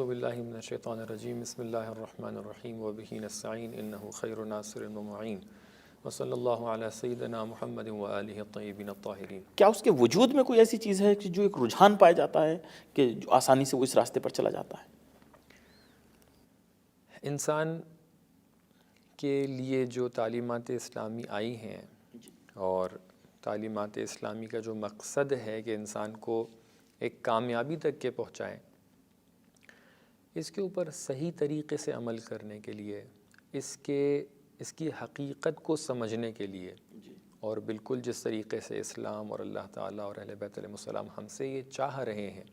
باللہ من الشیطان الرجیم بسم اللہ الرحمن الرحیم وبہ نستعین انہ خیر ناصر ومعین وصلی اللہ علی سیدنا محمد وآلہ الطیبین الطاہرین۔ کیا اس کے وجود میں کوئی ایسی چیز ہے کہ جو ایک رجحان پایا جاتا ہے کہ جو آسانی سے وہ اس راستے پر چلا جاتا ہے؟ انسان کے لیے جو تعلیمات اسلامی آئی ہیں اور تعلیمات اسلامی کا جو مقصد ہے کہ انسان کو ایک کامیابی تک کے پہنچائیں، اس کے اوپر صحیح طریقے سے عمل کرنے کے لیے، اس کی حقیقت کو سمجھنے کے لیے، اور بالکل جس طریقے سے اسلام اور اللہ تعالیٰ اور اہل بیت علیہ السلام ہم سے یہ چاہ رہے ہیں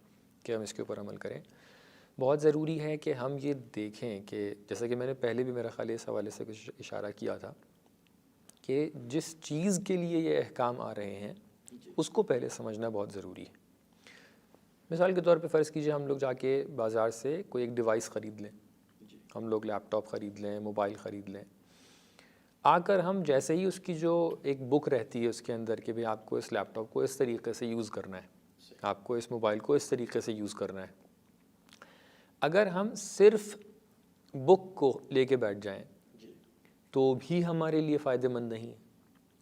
کہ ہم اس کے اوپر عمل کریں، بہت ضروری ہے کہ ہم یہ دیکھیں کہ جیسا کہ میں نے پہلے بھی میرا خیال اس حوالے سے کچھ اشارہ کیا تھا کہ جس چیز کے لیے یہ احکام آ رہے ہیں اس کو پہلے سمجھنا بہت ضروری ہے۔ مثال کے طور پہ فرض کیجئے ہم لوگ جا کے بازار سے کوئی ایک ڈیوائس خرید لیں، ہم لوگ لیپ ٹاپ خرید لیں، موبائل خرید لیں، آ کر ہم جیسے ہی اس کی جو ایک بک رہتی ہے اس کے اندر کہ بھئی آپ کو اس لیپ ٹاپ کو اس طریقے سے یوز کرنا ہے، آپ کو اس موبائل کو اس طریقے سے یوز کرنا ہے، اگر ہم صرف بک کو لے کے بیٹھ جائیں تو بھی ہمارے لیے فائدہ مند نہیں ہے،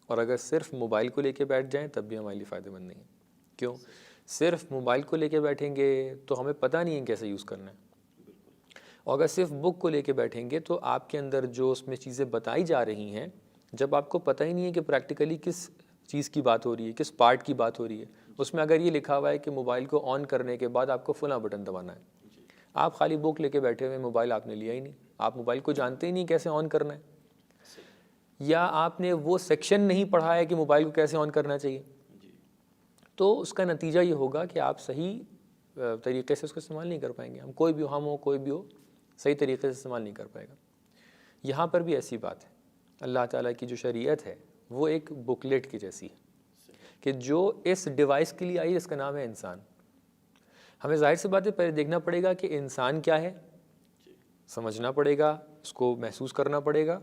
اور اگر صرف موبائل کو لے کے بیٹھ جائیں تب بھی ہمارے لیے فائدہ مند نہیں ہے۔ کیوں؟ صرف موبائل کو لے کے بیٹھیں گے تو ہمیں پتہ نہیں ہے کیسے یوز کرنا ہے، اور اگر صرف بک کو لے کے بیٹھیں گے تو آپ کے اندر جو اس میں چیزیں بتائی جا رہی ہیں، جب آپ کو پتہ ہی نہیں ہے کہ پریکٹیکلی کس چیز کی بات ہو رہی ہے، کس پارٹ کی بات ہو رہی ہے، اس میں اگر یہ لکھا ہوا ہے کہ موبائل کو آن کرنے کے بعد آپ کو فلاں بٹن دبانا ہے، آپ خالی بک لے کے بیٹھے ہوئے، موبائل آپ نے لیا ہی نہیں، آپ موبائل کو جانتے ہی نہیں کیسے آن کرنا ہے، یا آپ نے وہ سیکشن نہیں پڑھا ہے کہ موبائل کو کیسے آن کرنا چاہیے، تو اس کا نتیجہ یہ ہوگا کہ آپ صحیح طریقے سے اس کو استعمال نہیں کر پائیں گے۔ کوئی بھی ہو صحیح طریقے سے استعمال نہیں کر پائے گا۔ یہاں پر بھی ایسی بات ہے، اللہ تعالیٰ کی جو شریعت ہے وہ ایک بکلیٹ کی جیسی ہے کہ جو اس ڈیوائس کے لیے آئی، اس کا نام ہے انسان۔ ہمیں ظاہر سی بات ہے پہلے دیکھنا پڑے گا کہ انسان کیا ہے، سمجھنا پڑے گا، اس کو محسوس کرنا پڑے گا،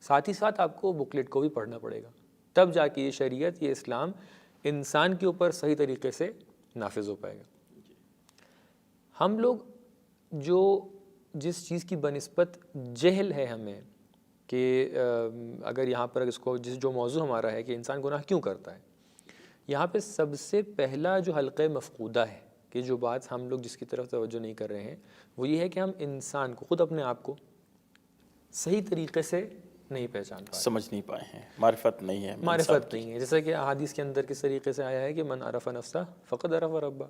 ساتھ ہی ساتھ آپ کو بکلیٹ کو بھی پڑھنا پڑے گا، تب جا کے یہ شریعت، یہ اسلام انسان کے اوپر صحیح طریقے سے نافذ ہو پائے گا۔ ہم لوگ جو جس چیز کی بنسبت جہل ہے ہمیں کہ اگر یہاں پر اس کو جو موضوع ہمارا ہے کہ انسان گناہ کیوں کرتا ہے، یہاں پہ سب سے پہلا جو حلقہ مفقودہ ہے کہ جو بات ہم لوگ جس کی طرف توجہ نہیں کر رہے ہیں، وہ یہ ہے کہ ہم انسان کو، خود اپنے آپ کو صحیح طریقے سے نہیں پہچان پائے، سمجھ نہیں پائے ہیں، معرفت نہیں ہے، معرفت نہیں ہے۔ جیسا کہ احادیث کے اندر کس طریقے سے آیا ہے کہ من عرف نفسہ فقد عرف ربہ۔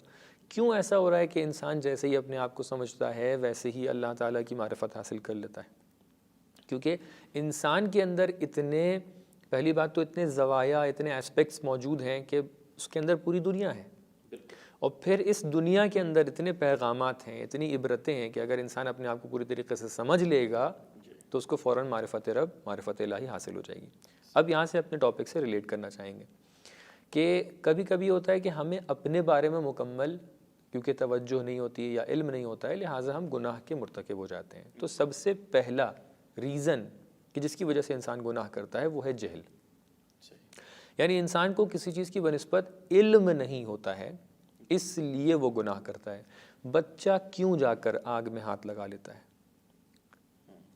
کیوں ایسا ہو رہا ہے کہ انسان جیسے ہی اپنے آپ کو سمجھتا ہے ویسے ہی اللہ تعالیٰ کی معرفت حاصل کر لیتا ہے؟ کیونکہ انسان کے اندر پہلی بات تو اتنے زوایا، اتنے اسپیکٹس موجود ہیں کہ اس کے اندر پوری دنیا ہے، اور پھر اس دنیا کے اندر اتنے پیغامات ہیں، اتنی عبرتیں ہیں کہ اگر انسان اپنے آپ کو پوری طریقے سے سمجھ لے گا تو اس کو فوراً معرفت رب، معرفت الہی حاصل ہو جائے گی۔ اب یہاں سے اپنے ٹاپک سے ریلیٹ کرنا چاہیں گے کہ کبھی کبھی ہوتا ہے کہ ہمیں اپنے بارے میں مکمل کیونکہ توجہ نہیں ہوتی ہے یا علم نہیں ہوتا ہے، لہٰذا ہم گناہ کے مرتکب ہو جاتے ہیں۔ تو سب سے پہلا ریزن کہ جس کی وجہ سے انسان گناہ کرتا ہے وہ ہے جہل، یعنی انسان کو کسی چیز کی بنسبت علم نہیں ہوتا ہے، اس لیے وہ گناہ کرتا ہے۔ بچہ کیوں جا کر آگ میں ہاتھ لگا لیتا ہے؟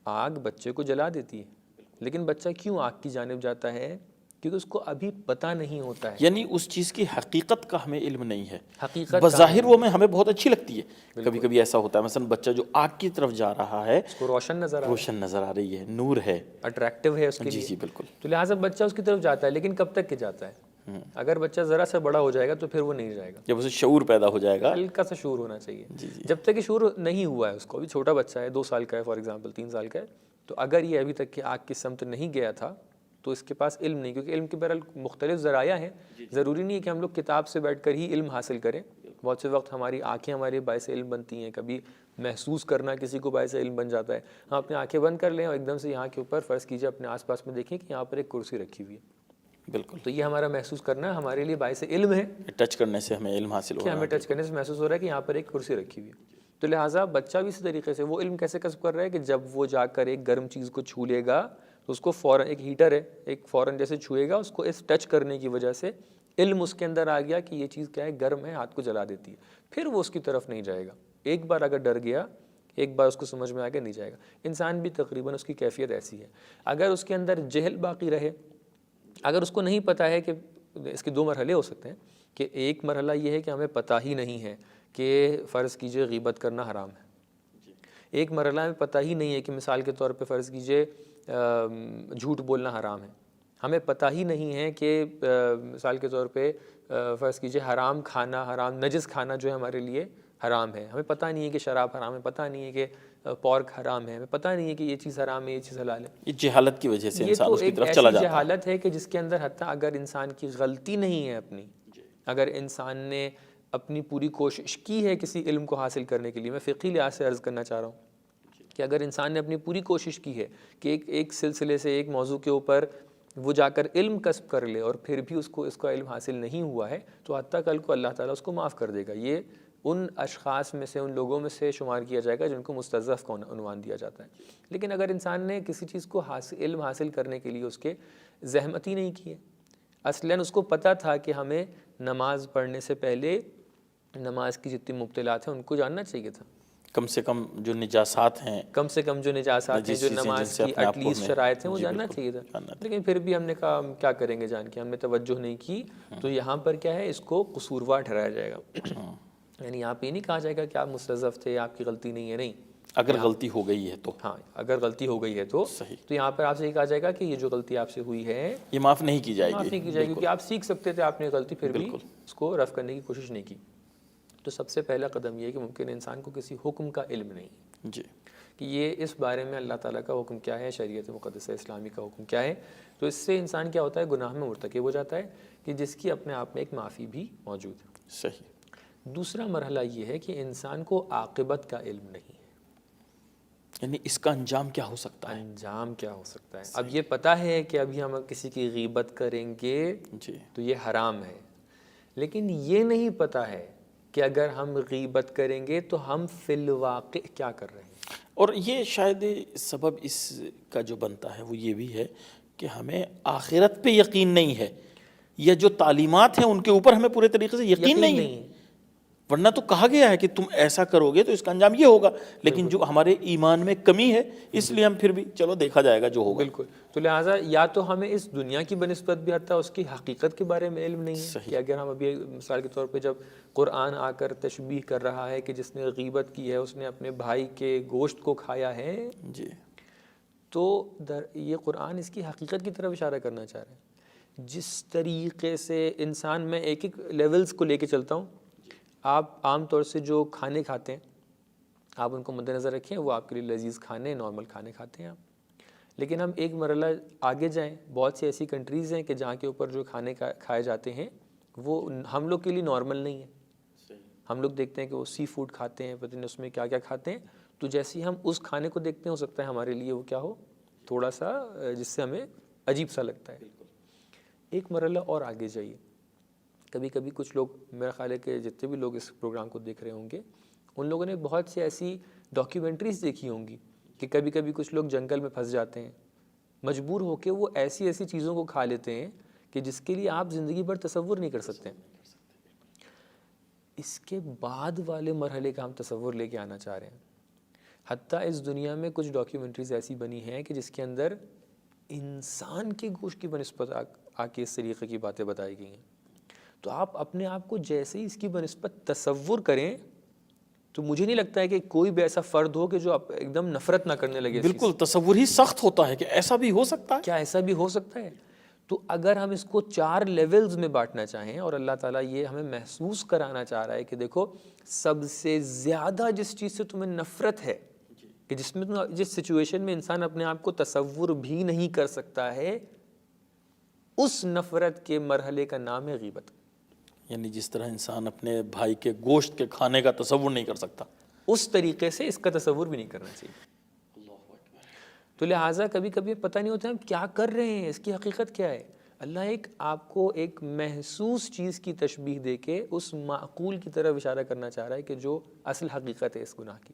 آگ بچے کو جلا دیتی ہے، لیکن بچہ کیوں آگ کی جانب جاتا ہے؟ کیونکہ اس کو ابھی پتہ نہیں ہوتا ہے، یعنی اس چیز کی حقیقت کا ہمیں علم نہیں ہے۔ حقیقت بظاہر وہ ہمیں بہت اچھی لگتی ہے، کبھی کبھی ایسا ہوتا ہے مثلا بچہ جو آگ کی طرف جا رہا ہے، اس کو روشن نظر آ رہی ہے، نور ہے، اٹریکٹیو ہے اس کے لیے، جی بالکل، تو لہٰذا بچہ اس کی طرف جاتا ہے، لیکن کب تک کے جاتا ہے؟ اگر بچہ ذرا سا بڑا ہو جائے گا تو پھر وہ نہیں جائے گا، جب اسے شعور پیدا ہو جائے گا، ہلکا سا شعور ہونا چاہیے۔ جب تک کہ شعور نہیں ہوا ہے، اس کو ابھی چھوٹا بچہ ہے، 2 سال کا ہے فار ایگزامپل، 3 سال کا ہے، تو اگر یہ ابھی تک کہ آگ کی سمت نہیں گیا تھا تو اس کے پاس علم نہیں، کیونکہ علم کے بہرحال مختلف ذرائع ہیں، ضروری نہیں ہے کہ ہم لوگ کتاب سے بیٹھ کر ہی علم حاصل کریں۔ بہت سے وقت ہماری آنکھیں ہمارے باعث علم بنتی ہیں، کبھی محسوس کرنا کسی کو باعث علم بن جاتا ہے۔ ہم اپنی آنکھیں بند کر لیں اور ایک دم سے یہاں کے اوپر فرض کیجیے اپنے آس پاس میں دیکھیں کہ یہاں پر ایک کرسی رکھی ہوئی ہے، بالکل، تو یہ ہمارا محسوس کرنا ہمارے لیے باعث علم ہے، ٹچ کرنے سے ہمیں علم حاصل ہو رہا ہے، ہمیں ٹچ کرنے سے محسوس ہو رہا ہے کہ یہاں پر ایک کرسی رکھی ہوئی ہے۔ تو لہٰذا بچہ بھی اسی طریقے سے وہ علم کیسے کسب کر رہا ہے کہ جب وہ جا کر ایک گرم چیز کو چھو لے گا تو اس کو فوراً، ایک ہیٹر ہے، ایک فوراً جیسے چھوئے گا، اس کو اس ٹچ کرنے کی وجہ سے علم اس کے اندر آ گیا کہ یہ چیز کیا ہے، گرم ہے، ہاتھ کو جلا دیتی ہے، پھر وہ اس کی طرف نہیں جائے گا۔ ایک بار اگر ڈر گیا ایک بار اس کو سمجھ میں آ کے نہیں جائے گا. انسان بھی تقریباً اس کی کیفیت ایسی ہے. اگر اس کے اندر جہل باقی رہے, اگر اس کو نہیں پتہ ہے کہ اس کے 2 مرحلے ہو سکتے ہیں, کہ ایک مرحلہ یہ ہے کہ ہمیں پتہ ہی نہیں ہے کہ فرض کیجئے غیبت کرنا حرام ہے. ایک مرحلہ ہمیں پتہ ہی نہیں ہے کہ مثال کے طور پہ فرض کیجئے جھوٹ بولنا حرام ہے. ہمیں پتہ ہی نہیں ہے کہ مثال کے طور پہ فرض کیجئے حرام کھانا, حرام نجس کھانا جو ہے ہمارے لیے حرام ہے. ہمیں پتہ نہیں ہے کہ شراب حرام ہے, پتہ نہیں ہے کہ پورک حرام ہے, ہمیں پتہ نہیں ہے کہ یہ چیز حرام ہے, یہ چیز حلال ہے. یہ جہالت کی وجہ سے یہ انسان تو اس کی ایک طرف چلا ایسی جاتا ہے. جہالت ہے کہ جس کے اندر حتیٰ اگر انسان کی غلطی نہیں ہے اپنی, اگر انسان نے اپنی پوری کوشش کی ہے کسی علم کو حاصل کرنے کے لیے, میں فقہی لحاظ سے عرض کرنا چاہ رہا ہوں کہ اگر انسان نے اپنی پوری کوشش کی ہے کہ ایک سلسلے سے ایک موضوع کے اوپر وہ جا کر علم کسب کر لے اور پھر بھی اس کا علم حاصل نہیں ہوا ہے, تو حتیٰ کل کو اللہ تعالیٰ اس کو معاف کر دے گا. یہ ان اشخاص میں سے, ان لوگوں میں سے شمار کیا جائے گا جن کو مستضعف کا عنوان دیا جاتا ہے. لیکن اگر انسان نے کسی چیز کو علم حاصل کرنے کے لیے اس کے زحمت ہی نہیں کی ہے, اصلاً اس کو پتہ تھا کہ ہمیں نماز پڑھنے سے پہلے نماز کی جتنی مبطلات ہیں ان کو جاننا چاہیے تھا, کم سے کم جو نجاسات ہیں, کم سے کم جو نجاسات ہیں, جو نماز کی ایٹ لیسٹ شرائط ہیں, وہ جاننا چاہیے تھا. لیکن پھر بھی ہم نے کہا ہم کیا کریں گے جان کے, ہم نے توجہ نہیں کی. تو یہاں پر کیا ہے, اس کو قصوروار ٹھہرایا جائے گا. یعنی یہاں پہ یہ نہیں کہا جائے گا کہ آپ مستضعف تھے, آپ کی غلطی نہیں ہے, نہیں. اگر غلطی ہو گئی ہے تو, ہاں اگر غلطی ہو گئی ہے تو صحیح, تو یہاں پر آپ سے یہ کہا جائے گا کہ یہ جو غلطی آپ سے ہوئی ہے یہ معاف نہیں کی جائے گی. معاف نہیں کی جائے گی, کیونکہ آپ سیکھ سکتے تھے, آپ نے غلطی پھر بھی اس کو رفع کرنے کی کوشش نہیں کی. تو سب سے پہلا قدم یہ ہے کہ ممکن انسان کو کسی حکم کا علم نہیں جی, کہ یہ اس بارے میں اللہ تعالیٰ کا حکم کیا ہے, شریعت مقدسہ اسلامی کا حکم کیا ہے. تو اس سے انسان کیا ہوتا ہے, گناہ میں مرتکب ہو جاتا ہے, کہ جس کی اپنے آپ میں ایک معافی بھی موجود ہے. صحیح. دوسرا مرحلہ یہ ہے کہ انسان کو عاقبت کا علم نہیں ہے, یعنی اس کا انجام کیا ہو سکتا ہے, انجام کیا ہو سکتا ہے. اب یہ پتہ ہے کہ ابھی ہم کسی کی غیبت کریں گے جی, تو یہ حرام ہے, لیکن یہ نہیں پتہ ہے کہ اگر ہم غیبت کریں گے تو ہم فی الواقع کیا کر رہے ہیں. اور یہ شاید سبب اس کا جو بنتا ہے وہ یہ بھی ہے کہ ہمیں آخرت پہ یقین نہیں ہے, یا جو تعلیمات ہیں ان کے اوپر ہمیں پورے طریقے سے یقین نہیں ہے. ورنہ تو کہا گیا ہے کہ تم ایسا کرو گے تو اس کا انجام یہ ہوگا, لیکن جو ہمارے ایمان میں کمی ہے اس لیے ہم پھر بھی چلو دیکھا جائے گا جو ہوگا. بالکل. تو لہٰذا یا تو ہمیں اس دنیا کی بنسبت بھی حتیٰ اس کی حقیقت کے بارے میں علم نہیں ہے, کہ اگر ہم ابھی مثال کے طور پہ جب قرآن آ کر تشبیہ کر رہا ہے کہ جس نے غیبت کی ہے اس نے اپنے بھائی کے گوشت کو کھایا ہے, جی, تو یہ قرآن اس کی حقیقت کی طرف اشارہ کرنا چاہ رہے ہیں. جس طریقے سے انسان, میں ایک ایک لیولز کو لے کے چلتا ہوں. آپ عام طور سے جو کھانے کھاتے ہیں آپ ان کو مد نظر رکھیں, وہ آپ کے لیے لذیذ کھانے, نارمل کھانے کھاتے ہیں آپ. لیکن ہم ایک مرحلہ آگے جائیں, بہت سی ایسی کنٹریز ہیں کہ جہاں کے اوپر جو کھانے کھائے جاتے ہیں وہ ہم لوگ کے لیے نارمل نہیں ہے. ہم لوگ دیکھتے ہیں کہ وہ سی فوڈ کھاتے ہیں, پتہ نہیں اس میں کیا کیا کھاتے ہیں. تو جیسے ہی ہم اس کھانے کو دیکھتے ہیں ہو سکتا ہے ہمارے لیے وہ کیا ہو, تھوڑا سا جس سے ہمیں عجیب سا لگتا ہے. ایک مرحلہ اور آگے جائیے. کبھی کبھی کچھ لوگ, میرا خیال ہے کہ جتنے بھی لوگ اس پروگرام کو دیکھ رہے ہوں گے ان لوگوں نے بہت سی ایسی ڈاکیومنٹریز دیکھی ہوں گی کہ کبھی کبھی کچھ لوگ جنگل میں پھنس جاتے ہیں, مجبور ہو کے وہ ایسی ایسی چیزوں کو کھا لیتے ہیں کہ جس کے لیے آپ زندگی بھر تصور نہیں کر سکتے. اس کے بعد والے مرحلے کا ہم تصور لے کے آنا چاہ رہے ہیں. حتیٰ اس دنیا میں کچھ ڈاکیومنٹریز ایسی بنی ہیں کہ جس کے اندر انسان کے گوشت کی بنسبت آ کے اس طریقے کی باتیں بتائی گئی ہیں. تو آپ اپنے آپ کو جیسے ہی اس کی بنسبت تصور کریں تو مجھے نہیں لگتا ہے کہ کوئی بھی ایسا فرد ہو کہ جو ایک دم نفرت نہ کرنے لگے. بالکل, تصور ہی سخت ہوتا ہے کہ ایسا بھی ہو سکتا ہے. کیا ایسا بھی ہو سکتا ہے؟ تو اگر ہم اس کو 4 لیولز میں بانٹنا چاہیں, اور اللہ تعالیٰ یہ ہمیں محسوس کرانا چاہ رہا ہے کہ دیکھو سب سے زیادہ جس چیز سے تمہیں نفرت ہے, کہ جس میں جس سچویشن میں انسان اپنے آپ کو تصور بھی نہیں کر سکتا ہے, اس نفرت کے مرحلے کا نام ہے غیبت. یعنی جس طرح انسان اپنے بھائی کے گوشت کے کھانے کا تصور نہیں کر سکتا, اس طریقے سے اس کا تصور بھی نہیں کرنا چاہیے. تو لہٰذا کبھی کبھی پتہ نہیں ہوتا ہم کیا کر رہے ہیں, اس کی حقیقت کیا ہے. اللہ آپ کو ایک محسوس چیز کی تشبیہ دے کے اس معقول کی طرف اشارہ کرنا چاہ رہا ہے کہ جو اصل حقیقت ہے اس گناہ کی.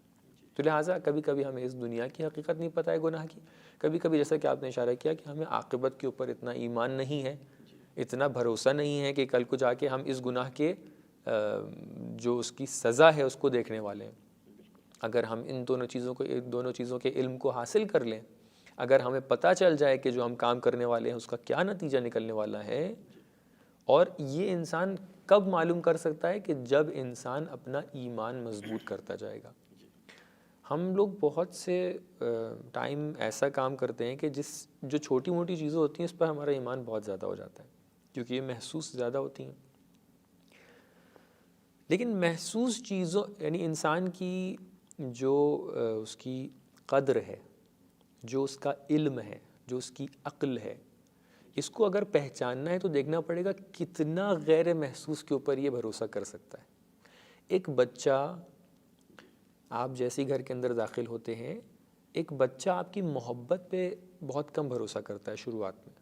تو لہٰذا کبھی کبھی ہمیں اس دنیا کی حقیقت نہیں پتہ ہے گناہ کی, کبھی کبھی جیسا کہ آپ نے اشارہ کیا کہ ہمیں عاقبت کے اوپر اتنا ایمان نہیں ہے, اتنا بھروسہ نہیں ہے کہ کل کو جا کے ہم اس گناہ کے جو اس کی سزا ہے اس کو دیکھنے والے ہیں. اگر ہم ان دونوں چیزوں کے علم کو حاصل کر لیں، اگر ہمیں پتہ چل جائے کہ جو ہم کام کرنے والے ہیں اس کا کیا نتیجہ نکلنے والا ہے، اور یہ انسان کب معلوم کر سکتا ہے کہ جب انسان اپنا ایمان مضبوط کرتا جائے گا۔ ہم لوگ بہت سے ٹائم ایسا کام کرتے ہیں کہ جو چھوٹی موٹی چیزیں ہوتی ہیں اس پر ہمارا ایمان بہت زیادہ ہو جاتا ہے، کیونکہ یہ محسوس زیادہ ہوتی ہیں۔ لیکن محسوس چیزوں یعنی انسان کی جو اس کی قدر ہے، جو اس کا علم ہے، جو اس کی عقل ہے، اس کو اگر پہچاننا ہے تو دیکھنا پڑے گا کتنا غیر محسوس کے اوپر یہ بھروسہ کر سکتا ہے۔ ایک بچہ، آپ جیسی گھر کے اندر داخل ہوتے ہیں، ایک بچہ آپ کی محبت پہ بہت کم بھروسہ کرتا ہے شروعات میں۔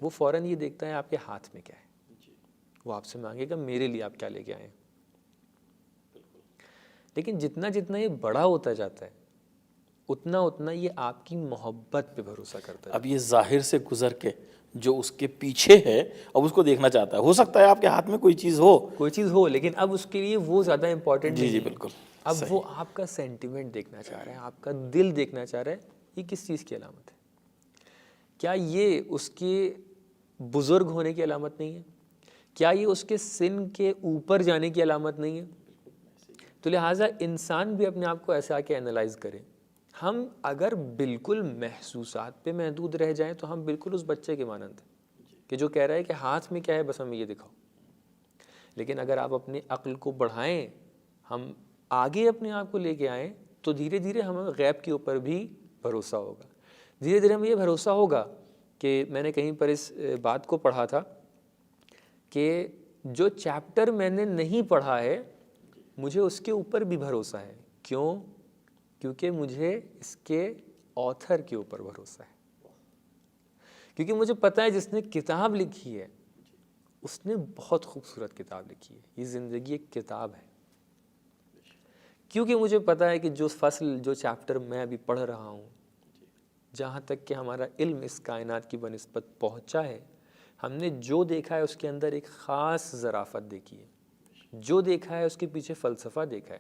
وہ فوراً یہ دیکھتا ہے آپ کے ہاتھ میں کیا ہے، وہ آپ سے مانگے گا میرے لیے آپ کیا لے کے آئے ہیں۔ لیکن جتنا یہ بڑا ہوتا جاتا ہے اتنا یہ آپ کی محبت پہ بھروسہ کرتا ہے۔ اب یہ ظاہر سے گزر کے جو اس کے پیچھے ہے اب اس کو دیکھنا چاہتا ہے۔ ہو سکتا ہے آپ کے ہاتھ میں کوئی چیز ہو لیکن اب اس کے لیے وہ زیادہ امپورٹنٹ نہیں جی ہے۔ بالکل، اب وہ آپ کا سینٹیمنٹ دیکھنا چاہ رہا ہے، آپ کا دل دیکھنا چاہ رہا ہے، یہ کس چیز کی علامت ہے؟ کیا یہ اس کے بزرگ ہونے کی علامت نہیں ہے؟ کیا یہ اس کے سن کے اوپر جانے کی علامت نہیں ہے؟ تو لہٰذا انسان بھی اپنے آپ کو ایسا کہ انالائز کرے۔ ہم اگر بالکل محسوسات پہ محدود رہ جائیں تو ہم بالکل اس بچے کے مانند ہیں کہ جو کہہ رہا ہے کہ ہاتھ میں کیا ہے بس ہمیں یہ دکھاؤ۔ لیکن اگر آپ اپنی عقل کو بڑھائیں، ہم آگے اپنے آپ کو لے کے آئیں، تو دھیرے دھیرے ہمیں غیب کے اوپر بھی بھروسہ ہوگا۔ دھیرے دھیرے ہمیں یہ بھروسہ ہوگا کہ میں نے کہیں پر اس بات کو پڑھا تھا کہ جو چیپٹر میں نے نہیں پڑھا ہے مجھے اس کے اوپر بھی بھروسہ ہے۔ کیوں؟ کیونکہ مجھے اس کے آتھر کے اوپر بھروسہ ہے، کیونکہ مجھے پتہ ہے جس نے کتاب لکھی ہے اس نے بہت خوبصورت کتاب لکھی ہے۔ یہ زندگی ایک کتاب ہے، کیونکہ مجھے پتہ ہے کہ جو فصل، جو چیپٹر میں ابھی پڑھ رہا ہوں، جہاں تک کہ ہمارا علم اس کائنات کی بنسبت پہنچا ہے، ہم نے جو دیکھا ہے اس کے اندر ایک خاص ظرافت دیکھی ہے، جو دیکھا ہے اس کے پیچھے فلسفہ دیکھا ہے،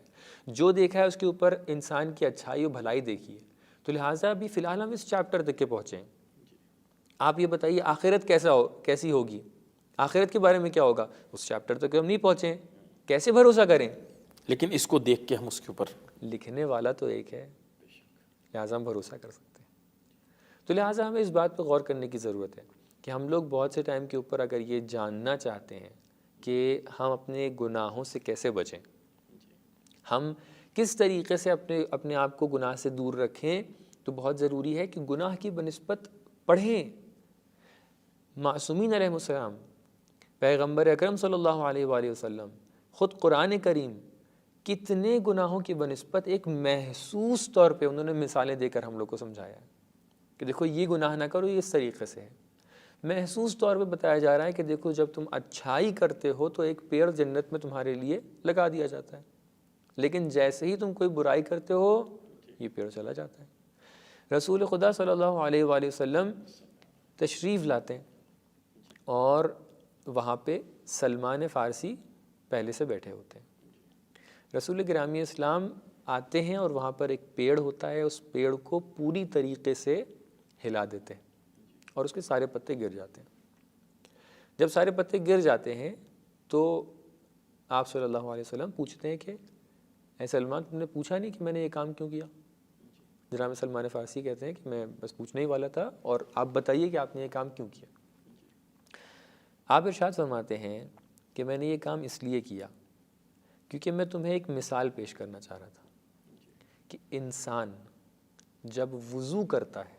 جو دیکھا ہے اس کے اوپر انسان کی اچھائی و بھلائی دیکھی ہے۔ تو لہٰذا ابھی فی الحال ہم اس چیپٹر تک کے پہنچے ہیں۔ آپ یہ بتائیے آخرت کیسی ہوگی، آخرت کے بارے میں کیا ہوگا، اس چیپٹر تک ہم نہیں پہنچے ہیں، کیسے بھروسہ کریں؟ لیکن اس کو دیکھ کے ہم اس کے اوپر، لکھنے والا تو ایک ہے، لہٰذا ہم بھروسہ کر سکتے ہیں۔ تو لہٰذا ہمیں اس بات پہ غور کرنے کی ضرورت ہے کہ ہم لوگ بہت سے ٹائم کے اوپر اگر یہ جاننا چاہتے ہیں کہ ہم اپنے گناہوں سے کیسے بچیں، ہم کس طریقے سے اپنے آپ کو گناہ سے دور رکھیں، تو بہت ضروری ہے کہ گناہ کی بنسبت پڑھیں۔ معصومین علیہ السلام، پیغمبر اکرم صلی اللہ علیہ وآلہ وسلم، خود قرآن کریم کتنے گناہوں کی بنسبت ایک محسوس طور پہ انہوں نے مثالیں دے کر ہم لوگ کو سمجھایا ہے کہ دیکھو یہ گناہ نہ کرو، یہ اس طریقے سے ہے۔ محسوس طور پہ بتایا جا رہا ہے کہ دیکھو جب تم اچھائی کرتے ہو تو ایک پیڑ جنت میں تمہارے لیے لگا دیا جاتا ہے، لیکن جیسے ہی تم کوئی برائی کرتے ہو یہ پیڑ چلا جاتا ہے۔ رسول خدا صلی اللہ علیہ وآلہ وسلم تشریف لاتے ہیں اور وہاں پہ سلمان فارسی پہلے سے بیٹھے ہوتے ہیں۔ رسول گرامی اسلام آتے ہیں اور وہاں پر ایک پیڑ ہوتا ہے، اس پیڑ کو پوری طریقے سے ہلا دیتے ہیں اور اس کے سارے پتے گر جاتے ہیں۔ جب سارے پتے گر جاتے ہیں تو آپ صلی اللہ علیہ وسلم پوچھتے ہیں کہ اے سلمان، تم نے پوچھا نہیں کہ میں نے یہ کام کیوں کیا؟ جناب سلمان فارسی کہتے ہیں کہ میں بس پوچھنے ہی والا تھا، اور آپ بتائیے کہ آپ نے یہ کام کیوں کیا؟ آپ ارشاد فرماتے ہیں کہ میں نے یہ کام اس لیے کیا کیونکہ میں تمہیں ایک مثال پیش کرنا چاہ رہا تھا کہ انسان جب وضو کرتا ہے،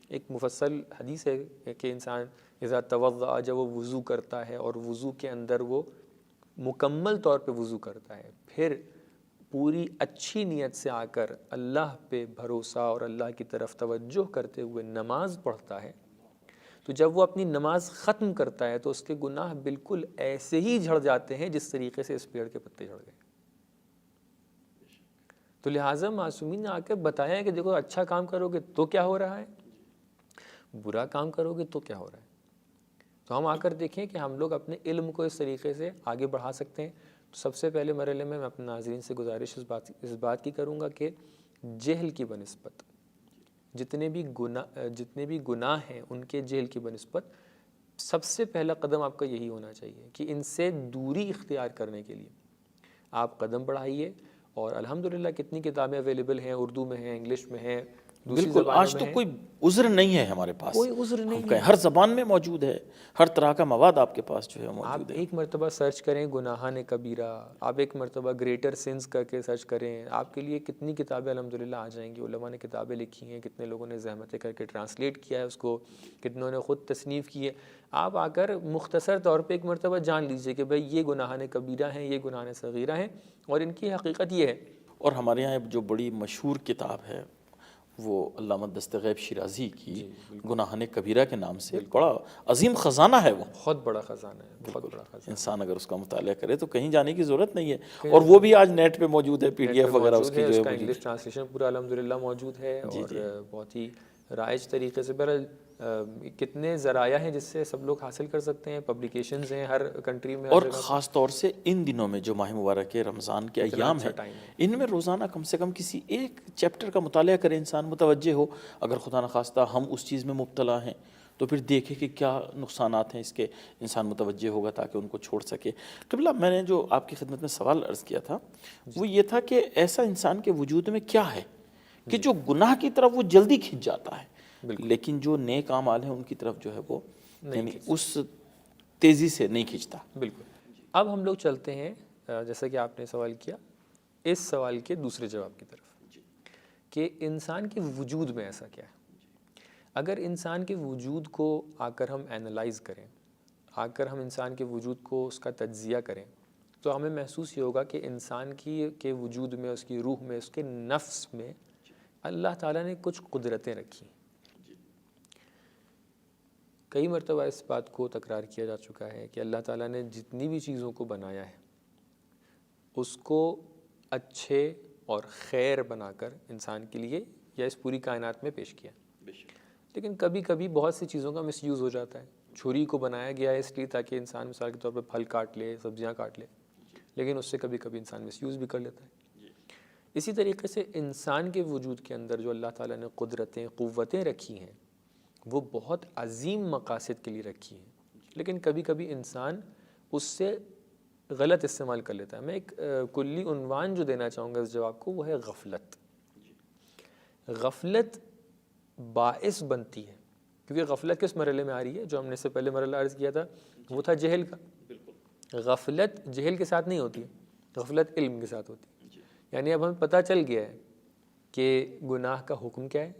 ایک مفصل حدیث ہے کہ انسان اذا توضأ، جب وہ وضو کرتا ہے اور وضو کے اندر وہ مکمل طور پہ وضو کرتا ہے، پھر پوری اچھی نیت سے آ کر اللہ پہ بھروسہ اور اللہ کی طرف توجہ کرتے ہوئے نماز پڑھتا ہے، تو جب وہ اپنی نماز ختم کرتا ہے تو اس کے گناہ بالکل ایسے ہی جھڑ جاتے ہیں جس طریقے سے اس پیڑ کے پتے جھڑ گئے۔ تو لہٰذا معصومین نے آ کر بتایا ہے کہ دیکھو اچھا کام کرو گے تو کیا ہو رہا ہے، برا کام کرو گے تو کیا ہو رہا ہے۔ تو ہم آ کر دیکھیں کہ ہم لوگ اپنے علم کو اس طریقے سے آگے بڑھا سکتے ہیں۔ سب سے پہلے مرحلے میں اپنے ناظرین سے گزارش اس بات کی کروں گا کہ جہل کی بنسبت جتنے بھی گناہ ہیں ان کے جہل کی بنسبت سب سے پہلا قدم آپ کا یہی ہونا چاہیے کہ ان سے دوری اختیار کرنے کے لیے آپ قدم بڑھائیے. اور الحمدللہ کتنی کتابیں اویلیبل ہیں، اردو میں ہیں، انگلش میں ہیں، دوسری بالکل زبانوں آج میں تو ہیں. کوئی عذر نہیں ہے ہمارے پاس، کوئی عذر ہم نہیں کہیں ہے. ہر زبان میں موجود ہے، ہر طرح کا مواد آپ کے پاس جو ہے آپ موجود ہے. ایک مرتبہ سرچ کریں گناہان کبیرہ، آپ ایک مرتبہ گریٹر سنس کر کے سرچ کریں، آپ کے لیے کتنی کتابیں الحمدللہ آ جائیں گی. علماء نے کتابیں لکھی ہیں، کتنے لوگوں نے زحمتیں کر کے ٹرانسلیٹ کیا ہے اس کو، کتنوں نے خود تصنیف کی ہے. آپ آ کر مختصر طور پہ ایک مرتبہ جان لیجئے کہ بھئی یہ گناہان کبیرہ ہیں، یہ گناہان صغیرہ ہیں، اور ان کی حقیقت یہ ہے. اور ہمارے یہاں جو بڑی مشہور کتاب ہے وہ علامہ دستغیب شیرازی کی گناہان کبیرہ کے نام سے، بڑا عظیم خزانہ ہے وہ. بہت بڑا خزانہ ہے، بہت بڑا خزانہ. انسان اگر اس کا مطالعہ کرے تو کہیں جانے کی ضرورت نہیں ہے، اور وہ بھی آج نیٹ پہ موجود ہے، پی ڈی ایف وغیرہ اس کی جو اس ہے کا موجود انگلش ٹرانسلیشن پورا الحمدللہ موجود ہے، اور بہت ہی رائج طریقے سے. بہرحال کتنے ذرائع ہیں جس سے سب لوگ حاصل کر سکتے ہیں، پبلیکیشنز ہیں ہر کنٹری میں، اور خاص طور سے ان دنوں میں جو ماہ مبارک رمضان کے ایام ہیں، ان میں روزانہ کم سے کم کسی ایک چیپٹر کا مطالعہ کرے انسان، متوجہ ہو. اگر خدا نخواستہ ہم اس چیز میں مبتلا ہیں تو پھر دیکھے کہ کیا نقصانات ہیں اس کے، انسان متوجہ ہوگا تاکہ ان کو چھوڑ سکے. قبلہ میں نے جو آپ کی خدمت میں سوال عرض کیا تھا وہ یہ تھا کہ ایسا انسان کے وجود میں کیا ہے کہ جو گناہ کی طرف وہ جلدی کھنچ جاتا ہے، لیکن جو نیک اعمال ہیں ان کی طرف جو ہے وہ یعنی اس تیزی سے نہیں کھنچتا. بالکل. اب ہم لوگ چلتے ہیں جیسا کہ آپ نے سوال کیا اس سوال کے دوسرے جواب کی طرف کہ انسان کے وجود میں ایسا کیا ہے. اگر انسان کے وجود کو آ کر ہم اینالائز کریں، آ کر ہم انسان کے وجود کو اس کا تجزیہ کریں، تو ہمیں محسوس یہ ہوگا کہ انسان کے وجود میں، اس کی روح میں، اس کے نفس میں اللہ تعالیٰ نے کچھ قدرتیں رکھی ہیں. کئی مرتبہ اس بات کو تکرار کیا جا چکا ہے کہ اللہ تعالیٰ نے جتنی بھی چیزوں کو بنایا ہے اس کو اچھے اور خیر بنا کر انسان کے لیے یا اس پوری کائنات میں پیش کیا. لیکن کبھی کبھی بہت سی چیزوں کا مس یوز ہو جاتا ہے. چھری کو بنایا گیا ہے اس لیے تاکہ انسان مثال کے طور پہ پھل کاٹ لے، سبزیاں کاٹ لے، لیکن اس سے کبھی کبھی انسان مس یوز بھی کر لیتا ہے. اسی طریقے سے انسان کے وجود کے اندر جو اللہ تعالیٰ نے قدرتیں، قوتیں رکھی ہیں وہ بہت عظیم مقاصد کے لیے رکھی ہیں، لیکن کبھی کبھی انسان اس سے غلط استعمال کر لیتا ہے. میں ایک کلی عنوان جو دینا چاہوں گا اس جواب کو وہ ہے غفلت. غفلت باعث بنتی ہے، کیونکہ غفلت کس مرحلے میں آ رہی ہے؟ جو ہم نے اس سے پہلے مرحلہ عرض کیا تھا وہ تھا جہل کا. غفلت جہل کے ساتھ نہیں ہوتی ہے، غفلت علم کے ساتھ ہوتی ہے. یعنی اب ہمیں پتہ چل گیا ہے کہ گناہ کا حکم کیا ہے،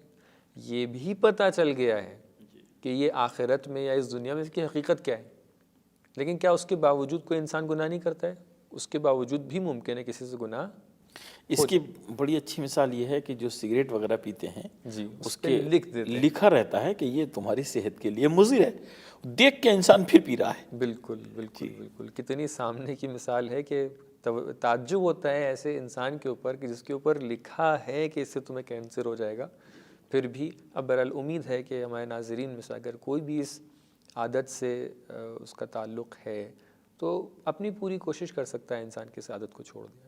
یہ بھی پتہ چل گیا ہے کہ یہ آخرت میں یا اس دنیا میں اس کی حقیقت کیا ہے، لیکن کیا اس کے باوجود کوئی انسان گناہ نہیں کرتا ہے؟ اس کے باوجود بھی ممکن ہے کسی سے گناہ. اس کی بڑی اچھی مثال یہ ہے کہ جو سگریٹ وغیرہ پیتے ہیں اس کے لکھا رہتا ہے کہ یہ تمہاری صحت کے لیے مضر ہے، دیکھ کے انسان پھر پی رہا ہے. بالکل بالکل بالکل. کتنی سامنے کی مثال ہے کہ تعجب ہوتا ہے ایسے انسان کے اوپر کہ جس کے اوپر لکھا ہے کہ اس سے تمہیں کینسر ہو جائے گا، پھر بھی. اب بہرحال امید ہے کہ ہمارے ناظرین میں سے اگر کوئی بھی اس عادت سے اس کا تعلق ہے تو اپنی پوری کوشش کر سکتا ہے انسان کی اس عادت کو چھوڑ دے.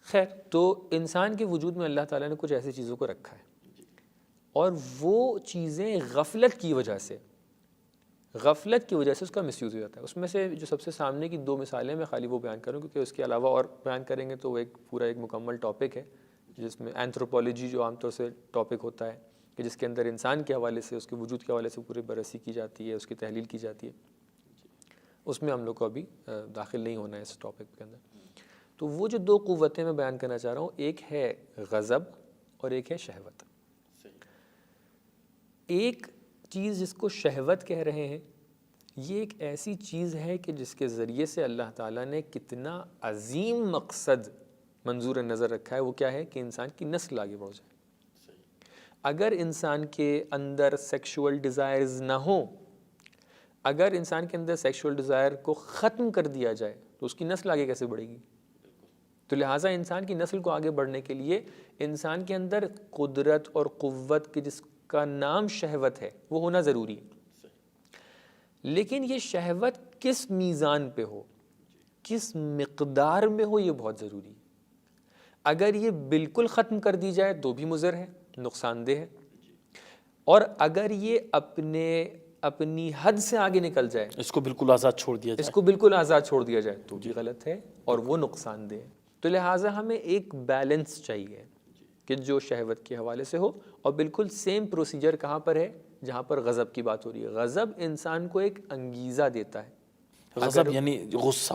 خیر، تو انسان کے وجود میں اللہ تعالیٰ نے کچھ ایسی چیزوں کو رکھا ہے، اور وہ چیزیں غفلت کی وجہ سے اس کا مس یوز ہو جاتا ہے. اس میں سے جو سب سے سامنے کی دو مثالیں میں خالی وہ بیان کروں، کیونکہ اس کے علاوہ اور بیان کریں گے تو وہ ایک پورا ایک مکمل ٹاپک ہے جس میں اینتھروپولوجی جو عام طور سے ٹاپک ہوتا ہے کہ جس کے اندر انسان کے حوالے سے، اس کے وجود کے حوالے سے پورے بررسی کی جاتی ہے، اس کی تحلیل کی جاتی ہے. اس میں ہم لوگ کو ابھی داخل نہیں ہونا ہے اس ٹاپک کے اندر. تو وہ جو دو قوتیں میں بیان کرنا چاہ رہا ہوں، ایک ہے غضب اور ایک ہے شہوت. ایک چیز جس کو شہوت کہہ رہے ہیں، یہ ایک ایسی چیز ہے کہ جس کے ذریعے سے اللہ تعالیٰ نے کتنا عظیم مقصد منظور نظر رکھا ہے. وہ کیا ہے کہ انسان کی نسل آگے بڑھ جائے. اگر انسان کے اندر سیکشول ڈیزائرز نہ ہوں، اگر انسان کے اندر سیکشول ڈیزائر کو ختم کر دیا جائے تو اس کی نسل آگے کیسے بڑھے گی؟ تو لہٰذا انسان کی نسل کو آگے بڑھنے کے لیے انسان کے اندر قدرت اور قوت کی جس کا نام شہوت ہے وہ ہونا ضروری ہے. لیکن یہ شہوت کس میزان پہ ہو؟ کس مقدار میں ہو یہ بہت ضروری ہے. اگر یہ بالکل ختم کر دی جائے تو بھی مضر ہے, نقصان دہ ہے, اور اگر یہ اپنی حد سے آگے نکل جائے, اس کو بالکل آزاد چھوڑ دیا جائے, اس کو بالکل آزاد چھوڑ دیا جائے تو بھی غلط ہے اور وہ نقصان دہ ہے. تو لہٰذا ہمیں ایک بیلنس چاہیے کہ جو شہوت کے حوالے سے ہو, اور بالکل سیم پروسیجر کہاں پر ہے جہاں پر غضب کی بات ہو رہی ہے. غضب انسان کو ایک انگیزہ دیتا ہے. غضب یعنی غصہ,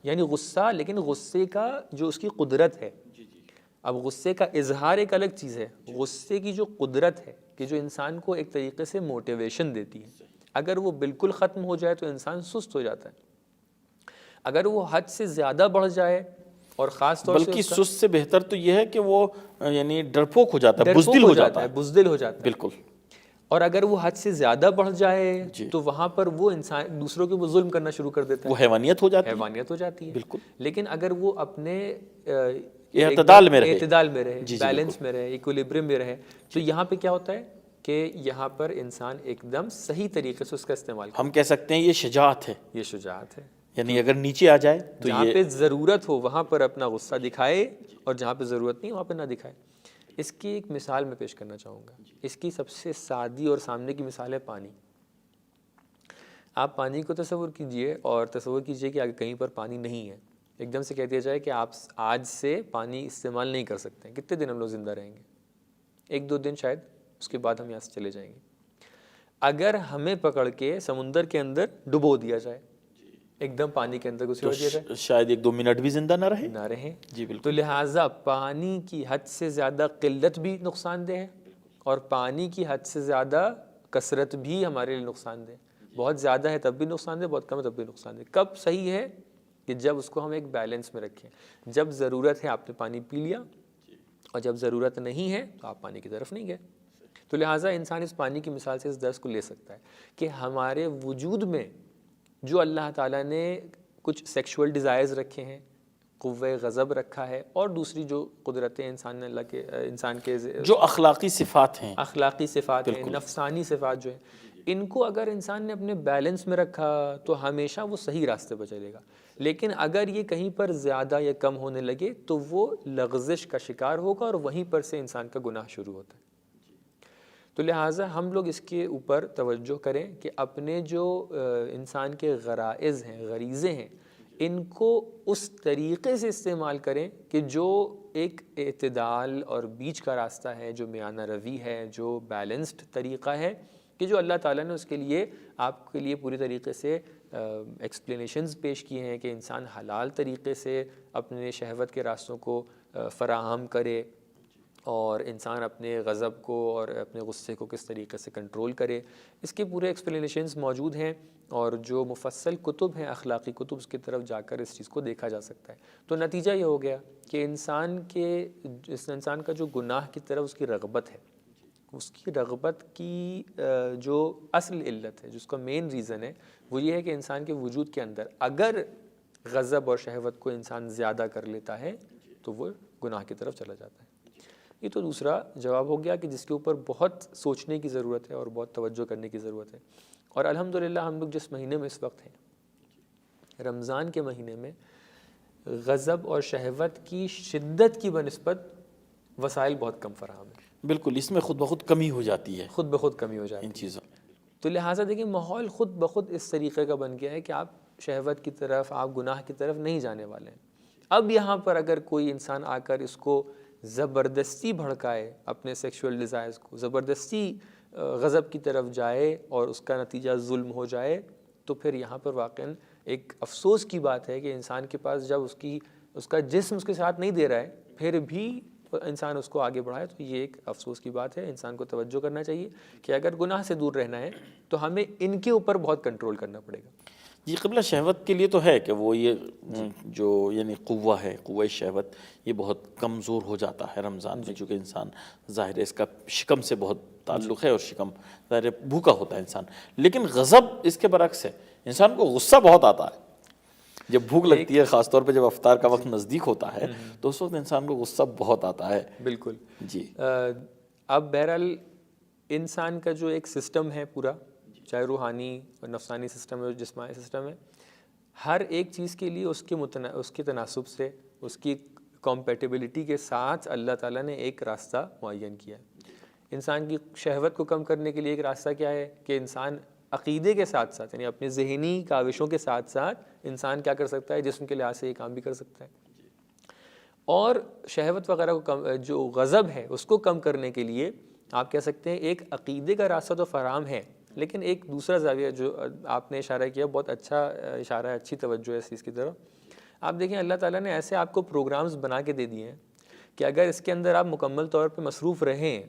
یعنی غصہ, لیکن غصے کا جو اس کی قدرت ہے, اب غصے کا اظہار ایک الگ چیز ہے, غصے کی جو قدرت ہے کہ جو انسان کو ایک طریقے سے موٹیویشن دیتی ہے, اگر وہ بالکل ختم ہو جائے تو انسان سست ہو جاتا ہے. اگر وہ حد سے زیادہ بڑھ جائے, اور خاص طور سے بلکہ سست سے بہتر تو یہ ہے کہ وہ یعنی ڈرپوک ہو جاتا ہے, بزدل ہو جاتا ہے, بزدل ہو جاتا ہے, بالکل. اور اگر وہ حد سے زیادہ بڑھ جائے تو وہاں پر وہ انسان دوسروں کے ظلم کرنا شروع کر دیتا ہے, وہ حیوانیت ہو جاتی ہے, حیوانیت ہو جاتی ہے. بالکل. لیکن اگر وہ اپنے اعتدال میں رہے, بیلنس میں رہے, ایکولیبریم میں رہے, تو یہاں پہ کیا ہوتا ہے کہ یہاں پر انسان ایک دم صحیح طریقے سے اس کا استعمال کرے. ہم کہہ سکتے ہیں یہ شجاعت ہے, یہ شجاعت ہے. یعنی اگر نیچے آ جائے تو جہاں پہ ضرورت ہو وہاں پر اپنا غصہ دکھائے, اور جہاں پہ ضرورت نہیں وہاں پہ نہ دکھائے. اس کی ایک مثال میں پیش کرنا چاہوں گا. اس کی سب سے سادی اور سامنے کی مثال ہے پانی. آپ پانی کو تصور کیجئے, اور تصور کیجئے کہ اگر کہیں پر پانی نہیں ہے, ایک دم سے کہہ دیا جائے کہ آپ آج سے پانی استعمال نہیں کر سکتے ہیں. کتنے دن ہم لوگ زندہ رہیں گے؟ 1-2 دن شاید, اس کے بعد ہم یہاں سے چلے جائیں گے. اگر ہمیں پکڑ کے سمندر کے اندر ڈبو دیا جائے, ایک دم پانی کے اندر گھسیڑ دیا جائے, شاید 1-2 منٹ بھی زندہ نہ رہیں. جی بالکل. تو لہٰذا پانی کی حد سے زیادہ قلت بھی نقصان دہ ہے, اور پانی کی حد سے زیادہ کثرت بھی ہمارے لیے نقصان دہ. بہت زیادہ ہے تب بھی نقصان دہ, بہت کم ہے تب بھی نقصان دہ. کب صحیح ہے کہ جب اس کو ہم ایک بیلنس میں رکھیں. جب ضرورت ہے آپ نے پانی پی لیا, اور جب ضرورت نہیں ہے تو آپ پانی کی طرف نہیں گئے. تو لہٰذا انسان اس پانی کی مثال سے اس درس کو لے سکتا ہے کہ ہمارے وجود میں جو اللہ تعالیٰ نے کچھ سیکشول ڈیزائرز رکھے ہیں, قوہ غضب رکھا ہے, اور دوسری جو قدرتیں انسان کے جو اخلاقی صفات ہیں, ہیں, نفسانی صفات جو ہیں, ان کو اگر انسان نے اپنے بیلنس میں رکھا تو ہمیشہ وہ صحیح راستے پر چلے گا. لیکن اگر یہ کہیں پر زیادہ یا کم ہونے لگے تو وہ لغزش کا شکار ہوگا, اور وہیں پر سے انسان کا گناہ شروع ہوتا ہے. تو لہٰذا ہم لوگ اس کے اوپر توجہ کریں کہ اپنے جو انسان کے غرائز ہیں, غریزے ہیں, ان کو اس طریقے سے استعمال کریں کہ جو ایک اعتدال اور بیچ کا راستہ ہے, جو میانہ روی ہے, جو بیلنسڈ طریقہ ہے, کہ جو اللہ تعالیٰ نے اس کے لیے آپ کے لیے پوری طریقے سے ایکسپلینیشنز پیش کیے ہیں کہ انسان حلال طریقے سے اپنے شہوت کے راستوں کو فراہم کرے, اور انسان اپنے غضب کو اور اپنے غصے کو کس طریقے سے کنٹرول کرے. اس کے پورے ایکسپلینیشنز موجود ہیں, اور جو مفصل کتب ہیں, اخلاقی کتب, اس کی طرف جا کر اس چیز کو دیکھا جا سکتا ہے. تو نتیجہ یہ ہو گیا کہ انسان کا جو گناہ کی طرف اس کی رغبت ہے, اس کی رغبت کی جو اصل علت ہے, جس کا مین ریزن ہے, وہ یہ ہے کہ انسان کے وجود کے اندر اگر غضب اور شہوت کو انسان زیادہ کر لیتا ہے تو وہ گناہ کی طرف چلا جاتا ہے. یہ تو دوسرا جواب ہو گیا کہ جس کے اوپر بہت سوچنے کی ضرورت ہے اور بہت توجہ کرنے کی ضرورت ہے. اور الحمدللہ ہم لوگ جس مہینے میں اس وقت ہیں, رمضان کے مہینے میں, غضب اور شہوت کی شدت کی بنسبت وسائل بہت کم فراہم ہیں. بالکل, اس میں خود بخود کمی ہو جاتی ہے, خود بخود کمی ہو جاتی ہے ان چیزوں. تو لہٰذا دیکھیں ماحول خود بخود اس طریقے کا بن گیا ہے کہ آپ شہوت کی طرف, آپ گناہ کی طرف نہیں جانے والے ہیں. اب یہاں پر اگر کوئی انسان آ کر اس کو زبردستی بھڑکائے, اپنے سیکشول ڈیزائرز کو زبردستی غضب کی طرف جائے, اور اس کا نتیجہ ظلم ہو جائے, تو پھر یہاں پر واقعاً ایک افسوس کی بات ہے کہ انسان کے پاس جب اس کا جسم اس کے ساتھ نہیں دے رہا ہے, پھر بھی انسان اس کو آگے بڑھائے. تو یہ ایک افسوس کی بات ہے. انسان کو توجہ کرنا چاہیے کہ اگر گناہ سے دور رہنا ہے تو ہمیں ان کے اوپر بہت کنٹرول کرنا پڑے گا. جی قبلہ, شہوت کے لیے تو ہے کہ وہ یہ جو یعنی قوہ ہے, قوہ شہوت, یہ بہت کمزور ہو جاتا ہے رمضان میں, چونکہ انسان ظاہر ہے اس کا شکم سے بہت تعلق ہے, اور شکم ظاہر بھوکا ہوتا ہے انسان. لیکن غضب اس کے برعکس ہے, انسان کو غصہ بہت آتا ہے جب بھوک لگتی ہے, خاص طور پہ جب افطار کا وقت نزدیک ہوتا ہے, تو اس وقت انسان کو غصہ بہت آتا ہے. بالکل جی. اب بہرحال انسان کا جو ایک سسٹم ہے پورا, چاہے روحانی اور نفسانی سسٹم ہے, جسمانی سسٹم ہے, ہر ایک چیز کے لیے اس کے تناسب سے، اس کی کمپیٹیبلٹی کے ساتھ اللہ تعالیٰ نے ایک راستہ معین کیا ہے۔ انسان کی شہوت کو کم کرنے کے لیے ایک راستہ کیا ہے کہ انسان عقیدے کے ساتھ ساتھ، یعنی اپنے ذہنی کاوشوں کے ساتھ ساتھ انسان کیا کر سکتا ہے، جسم کے لحاظ سے یہ کام بھی کر سکتا ہے۔ اور شہوت وغیرہ کو جو غضب ہے اس کو کم کرنے کے لیے آپ کہہ سکتے ہیں ایک عقیدے کا راستہ تو فراہم ہے، لیکن ایک دوسرا زاویہ جو آپ نے اشارہ کیا بہت اچھا اشارہ ہے، اچھی توجہ ہے اس چیز کی طرف۔ آپ دیکھیں اللہ تعالیٰ نے ایسے آپ کو پروگرامز بنا کے دے دیے ہیں کہ اگر اس کے اندر آپ مکمل طور پہ مصروف رہیں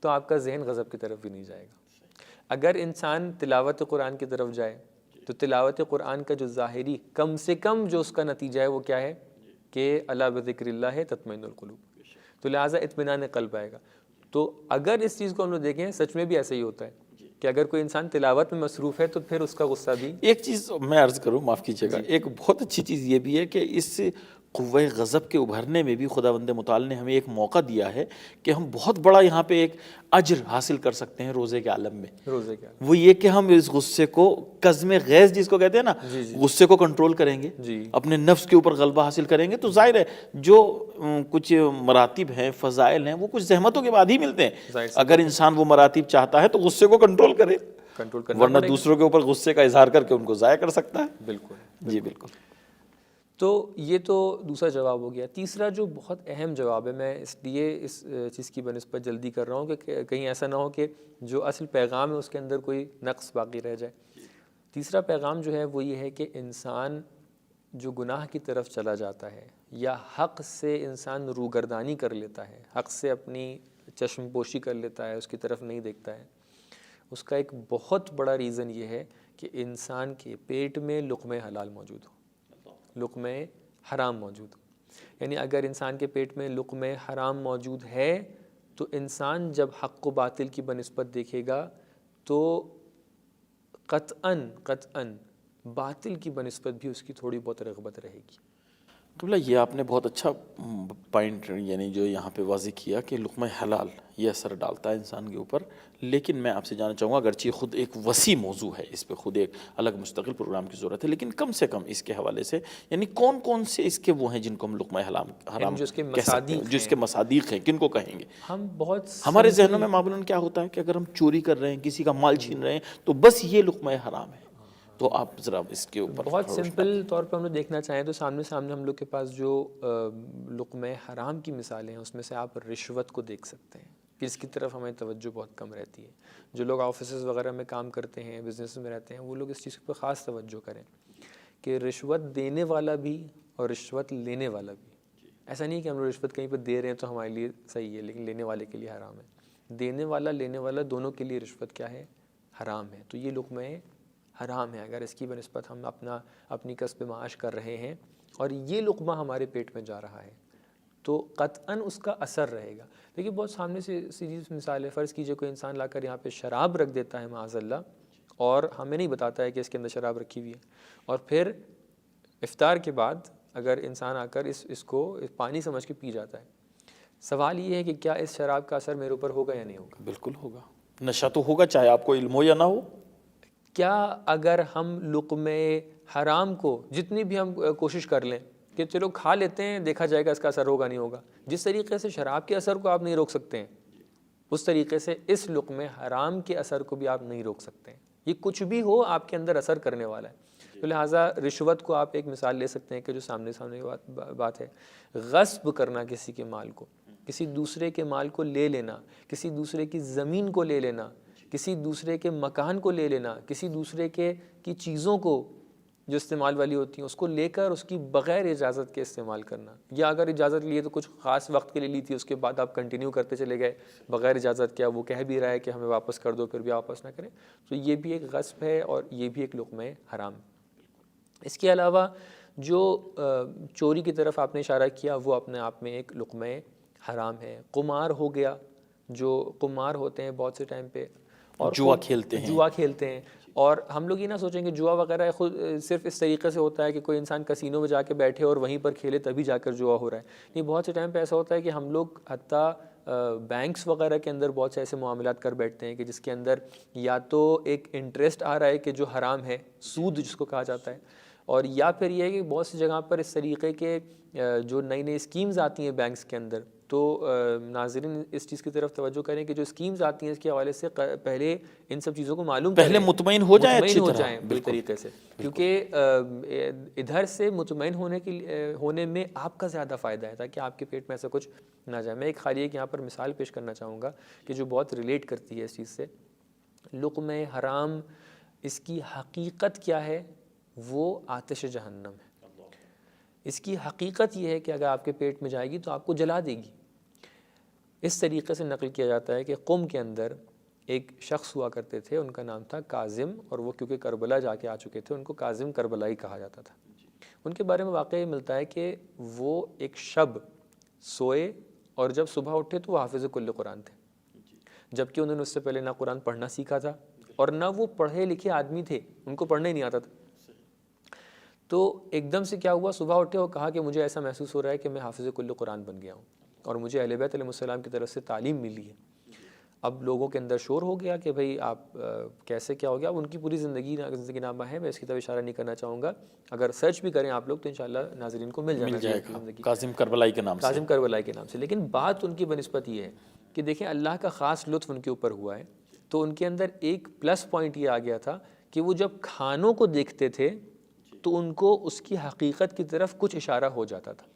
تو آپ کا ذہن غضب کی طرف بھی نہیں جائے گا۔ اگر انسان تلاوت قرآن کی طرف جائے تو تلاوت قرآن کا جو ظاہری کم سے کم جو اس کا نتیجہ ہے وہ کیا ہے کہ الا بذکر اللہ تطمئن القلوب، تو لہٰذا اطمینان قلب آئے گا۔ تو اگر اس چیز کو ہم لوگ دیکھیں سچ میں بھی ایسا ہی ہوتا ہے کہ اگر کوئی انسان تلاوت میں مصروف ہے تو پھر اس کا غصہ بھی۔ ایک چیز میں عرض کروں، معاف کیجیے گا، ایک بہت اچھی چیز یہ بھی ہے کہ اس قوہ غضب کے ابھرنے میں بھی خداوند متعال نے ہمیں ایک موقع دیا ہے کہ ہم بہت بڑا یہاں پہ ایک اجر حاصل کر سکتے ہیں روزے کے عالم میں۔ روزے کیا وہ یہ کہ ہم اس غصے کو، قزم غیظ جس کو کہتے ہیں نا، غصے کو کنٹرول کریں گے، اپنے نفس کے اوپر غلبہ حاصل کریں گے، تو ظاہر ہے جو کچھ مراتب ہیں، فضائل ہیں، وہ کچھ زحمتوں کے بعد ہی ملتے ہیں۔ اگر انسان وہ مراتب چاہتا ہے تو غصے کو کنٹرول کرے، ورنہ دوسروں کے اوپر غصے کا اظہار کر کے ان کو ضائع کر سکتا ہے۔ بالکل جی بالکل۔ تو یہ تو دوسرا جواب ہو گیا۔ تیسرا جو بہت اہم جواب ہے، میں اس لیے اس چیز کی بنسبت جلدی کر رہا ہوں کہ کہیں ایسا نہ ہو کہ جو اصل پیغام ہے اس کے اندر کوئی نقص باقی رہ جائے۔ تیسرا پیغام جو ہے وہ یہ ہے کہ انسان جو گناہ کی طرف چلا جاتا ہے یا حق سے انسان روگردانی کر لیتا ہے، حق سے اپنی چشم پوشی کر لیتا ہے، اس کی طرف نہیں دیکھتا ہے، اس کا ایک بہت بڑا ریزن یہ ہے کہ انسان کے پیٹ میں لقمہ حلال موجود ہو، لقمہ حرام موجود ہو۔ یعنی اگر انسان کے پیٹ میں لقمہ حرام موجود ہے تو انسان جب حق و باطل کی بنسبت دیکھے گا تو قطعاً باطل کی بنسبت بھی اس کی تھوڑی بہت رغبت رہے گی۔ قبلہ یہ آپ نے بہت اچھا پوائنٹ یعنی جو یہاں پہ واضح کیا کہ لقمہ حلال یہ اثر ڈالتا ہے انسان کے اوپر، لیکن میں آپ سے جاننا چاہوں گا، اگرچہ خود ایک وسیع موضوع ہے، اس پہ خود ایک الگ مستقل پروگرام کی ضرورت ہے، لیکن کم سے کم اس کے حوالے سے یعنی کون کون سے اس کے وہ ہیں جن کو ہم لقمہ حرام جو اس کے کہہ سکتے ہیں، جو اس کے مصادیق ہیں، کن کو کہیں گے؟ ہم بہت ہمارے ذہنوں میں معمولاً کیا ہوتا ہے کہ اگر ہم چوری کر رہے ہیں، کسی کا مال چھین رہے ہیں تو بس یہ لقمہ حرام ہے۔ تو آپ ذرا اس کے اوپر بہت سمپل طور پہ ہم لوگ دیکھنا چاہیں تو سامنے ہم لوگ کے پاس جو لقمہ حرام کی مثالیں ہیں اس میں سے آپ رشوت کو دیکھ سکتے ہیں، اس کی طرف ہمیں توجہ بہت کم رہتی ہے۔ جو لوگ آفیسز وغیرہ میں کام کرتے ہیں، بزنس میں رہتے ہیں، وہ لوگ اس چیز پر خاص توجہ کریں کہ رشوت دینے والا بھی اور رشوت لینے والا بھی، ایسا نہیں کہ ہم لوگ رشوت کہیں پہ دے رہے ہیں تو ہمارے لیے صحیح ہے لیکن لینے والے کے لیے حرام ہے۔ دینے والا لینے والا دونوں کے لیے رشوت کیا ہے؟ حرام ہے۔ تو یہ لقمہ حرام ہے اگر اس کی بنسبت ہم اپنی کسب معاش کر رہے ہیں اور یہ لقمہ ہمارے پیٹ میں جا رہا ہے تو قطعاً اس کا اثر رہے گا۔ دیکھیے بہت سامنے سے سیدھی مثال ہے، فرض کیجئے کوئی انسان لا کر یہاں پہ شراب رکھ دیتا ہے معاذ اللہ، اور ہمیں نہیں بتاتا ہے کہ اس کے اندر شراب رکھی ہوئی ہے، اور پھر افطار کے بعد اگر انسان آ کر اس کو پانی سمجھ کے پی جاتا ہے۔ سوال یہ ہے کہ کیا اس شراب کا اثر میرے اوپر ہوگا یا نہیں ہوگا؟ بالکل ہوگا، نشہ تو ہوگا چاہے آپ کو علم ہو یا نہ ہو۔ کیا اگر ہم لقمہ حرام کو جتنی بھی ہم کوشش کر لیں کہ چلو کھا لیتے ہیں دیکھا جائے گا اس کا اثر ہوگا نہیں ہوگا، جس طریقے سے شراب کے اثر کو آپ نہیں روک سکتے ہیں اس طریقے سے اس لقمہ حرام کے اثر کو بھی آپ نہیں روک سکتے ہیں۔ یہ کچھ بھی ہو آپ کے اندر اثر کرنے والا ہے۔ تو لہٰذا رشوت کو آپ ایک مثال لے سکتے ہیں کہ جو سامنے بات ہے، غصب کرنا کسی کے مال کو، کسی دوسرے کے مال کو لے لینا، کسی دوسرے کی زمین کو لے لینا، کسی دوسرے کے مکان کو لے لینا، کسی دوسرے کی چیزوں کو جو استعمال والی ہوتی ہیں اس کو لے کر اس کی بغیر اجازت کے استعمال کرنا، یا اگر اجازت لیے تو کچھ خاص وقت کے لیے لی تھی اس کے بعد آپ کنٹینیو کرتے چلے گئے بغیر اجازت کے، وہ کہہ بھی رہا ہے کہ ہمیں واپس کر دو پھر بھی واپس نہ کریں، تو یہ بھی ایک غصب ہے اور یہ بھی ایک لقمہ حرام۔ اس کے علاوہ جو چوری کی طرف آپ نے اشارہ کیا وہ اپنے آپ میں ایک لقمہ حرام ہے۔ قمار ہو گیا، جو قمار ہوتے ہیں بہت سے ٹائم پہ، اور جوا کھیلتے ہیں، اور ہم لوگ یہ نہ سوچیں کہ جوا وغیرہ خود صرف اس طریقے سے ہوتا ہے کہ کوئی انسان کسینو میں جا کے بیٹھے اور وہیں پر کھیلے تبھی جا کر جوا ہو رہا ہے۔ نہیں، بہت سے ٹائم پہ ایسا ہوتا ہے کہ ہم لوگ حتیٰ بینکس وغیرہ کے اندر بہت سے ایسے معاملات کر بیٹھتے ہیں کہ جس کے اندر یا تو ایک انٹرسٹ آ رہا ہے کہ جو حرام ہے، سود جس کو کہا جاتا ہے، اور یا پھر یہ ہے کہ بہت سی جگہ پر اس طریقے کے جو نئی نئی اسکیمز آتی ہیں بینکس کے اندر، تو ناظرین اس چیز کی طرف توجہ کریں کہ جو اسکیمز آتی ہیں اس کے حوالے سے پہلے ان سب چیزوں کو معلوم پہلے کریں، مطمئن ہو جائیں اچھی طرح، جائیں پوری طریقے سے، کیونکہ ادھر سے مطمئن ہونے میں آپ کا زیادہ فائدہ ہے، تاکہ آپ کے پیٹ میں ایسا کچھ نہ جائے۔ میں ایک خالی ایک یہاں پر مثال پیش کرنا چاہوں گا کہ جو بہت ریلیٹ کرتی ہے اس چیز سے۔ لقمہ حرام، اس کی حقیقت کیا ہے؟ وہ آتش جہنم ہے۔ اس کی حقیقت یہ ہے کہ اگر آپ کے پیٹ میں جائے گی تو آپ کو جلا دے گی۔ اس طریقے سے نقل کیا جاتا ہے کہ قم کے اندر ایک شخص ہوا کرتے تھے، ان کا نام تھا کاظم، اور وہ کیونکہ کربلا جا کے آ چکے تھے، ان کو کاظم کربلائی کہا جاتا تھا۔ ان کے بارے میں واقعہ یہ ملتا ہے کہ وہ ایک شب سوئے اور جب صبح اٹھے تو وہ حافظ کل قرآن تھے، جبکہ انہوں نے اس سے پہلے نہ قرآن پڑھنا سیکھا تھا اور نہ وہ پڑھے لکھے آدمی تھے، ان کو پڑھنا ہی نہیں آتا تھا۔ تو ایک دم سے کیا ہوا، صبح اٹھے اور کہا کہ مجھے ایسا محسوس ہو رہا ہے کہ میں حافظ کل قرآن بن گیا ہوں اور مجھے اہل بیت علیہ السلام کی طرف سے تعلیم ملی ہے۔ اب لوگوں کے اندر شور ہو گیا کہ بھئی آپ کیسے کیا ہو گیا۔ اب ان کی پوری زندگی نامہ ہے، میں اس کی طرف اشارہ نہیں کرنا چاہوں گا، اگر سرچ بھی کریں آپ لوگ تو انشاءاللہ ناظرین کو مل جائے گا کاظم کربلائی کے نام سے، کاظم کربلائی کے نام سے۔ لیکن بات ان کی بنسبت یہ ہے کہ دیکھیں اللہ کا خاص لطف ان کے اوپر ہوا ہے، تو ان کے اندر ایک پلس پوائنٹ یہ آ گیا تھا کہ وہ جب کھانوں کو دیکھتے تھے تو ان کو اس کی حقیقت کی طرف کچھ اشارہ ہو جاتا تھا،